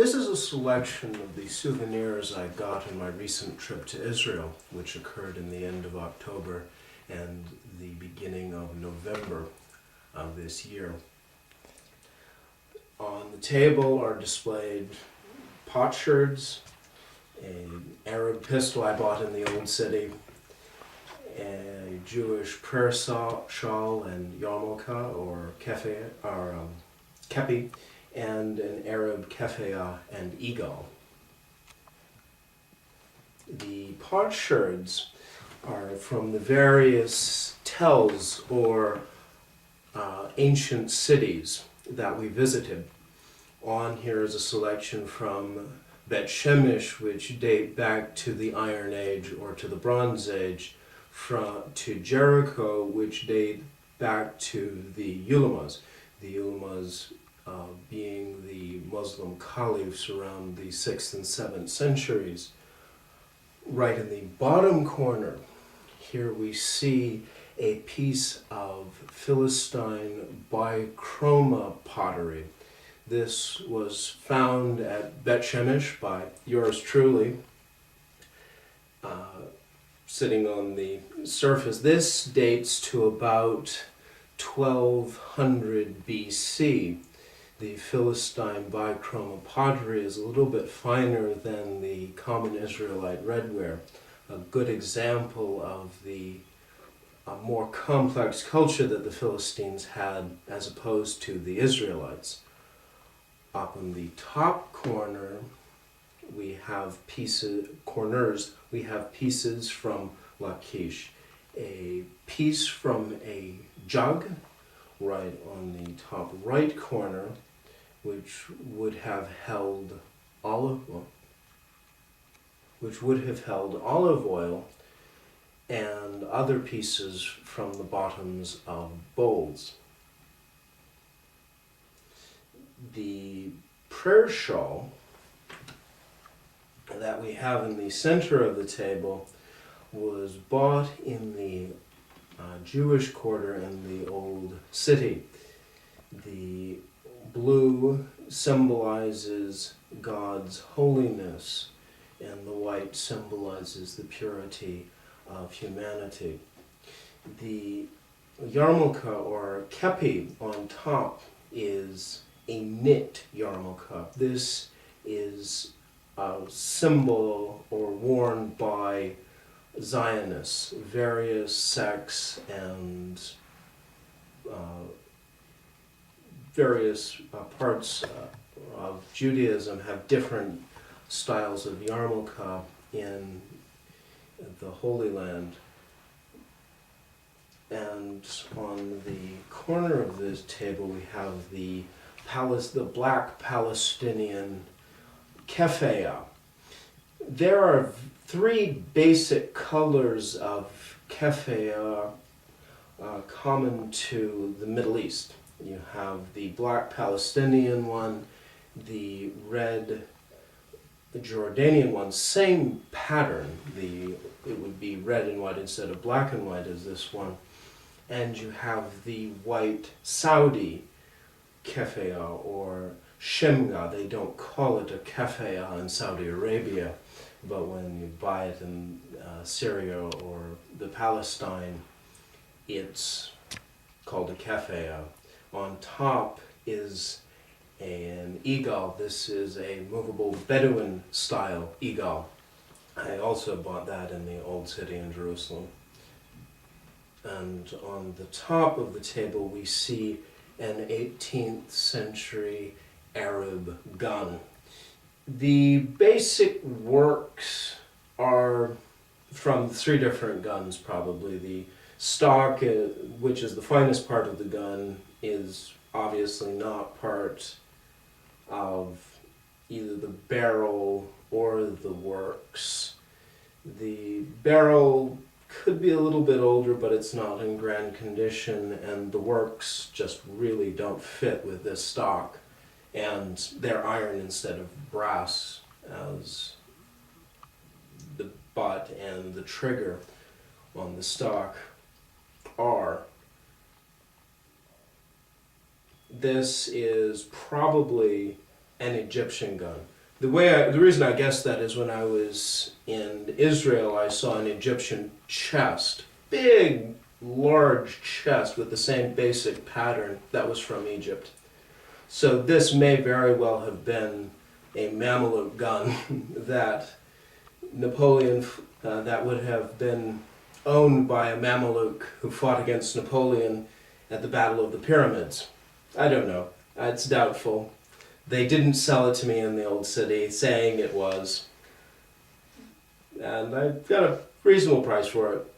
This is a selection of the souvenirs I got in my recent trip to Israel, which occurred in the end of October and the beginning of November of this year. On the table are displayed potsherds, an Arab pistol I bought in the Old City, a Jewish prayer shawl and yarmulke or kepi, and an Arab keffiyeh and eagle. The potsherds are from the various tells or ancient cities that we visited. On here is a selection from Bet Shemesh, which date back to the Iron Age or to the Bronze Age, to Jericho, which date back to the Ulamas. The Ulamas being the Muslim caliphs around the 6th and 7th centuries. Right in the bottom corner, here we see a piece of Philistine bichroma pottery. This was found at Bet Shemesh by yours truly, sitting on the surface. This dates to about 1200 BC. The Philistine bichroma pottery is a little bit finer than the common Israelite redware, a good example of the more complex culture that the Philistines had as opposed to the Israelites. Up in the top corner, we have pieces from Lachish, a piece from a jug right on the top right corner, which would have held olive oil, and other pieces from the bottoms of bowls. The prayer shawl that we have in the center of the table was bought in the Jewish quarter in the Old City. The blue symbolizes God's holiness, and the white symbolizes the purity of humanity. The yarmulke or kepi on top is a knit yarmulke. This is a symbol or worn by Zionists, various sects and various parts of Judaism have different styles of yarmulke in the Holy Land. And on the corner of this table we have the black Palestinian keffiyeh. There are three basic colors of keffiyeh common to the Middle East. You have the black Palestinian one, the red Jordanian one, same pattern. It would be red and white instead of black and white as this one. And you have the white Saudi keffiyeh or shimga. They don't call it a keffiyeh in Saudi Arabia, but when you buy it in Syria or the Palestine, it's called a keffiyeh. On top is an eagle. This is a movable Bedouin style eagle. I also bought that in the Old City in Jerusalem. And on the top of the table we see an 18th century Arab gun. The basic works are from three different guns probably. The stock, which is the finest part of the gun, is obviously not part of either the barrel or the works. The barrel could be a little bit older, but it's not in grand condition, and the works just really don't fit with this stock. And they're iron instead of brass, as the butt and the trigger on the stock are. This is probably an Egyptian gun. The reason I guessed that is when I was in Israel, I saw an Egyptian chest, big, large chest with the same basic pattern that was from Egypt. So this may very well have been a Mameluke gun that Napoleon, that would have been owned by a Mameluke who fought against Napoleon at the Battle of the Pyramids. I don't know. It's doubtful. They didn't sell it to me in the old city, saying it was. And I got a reasonable price for it.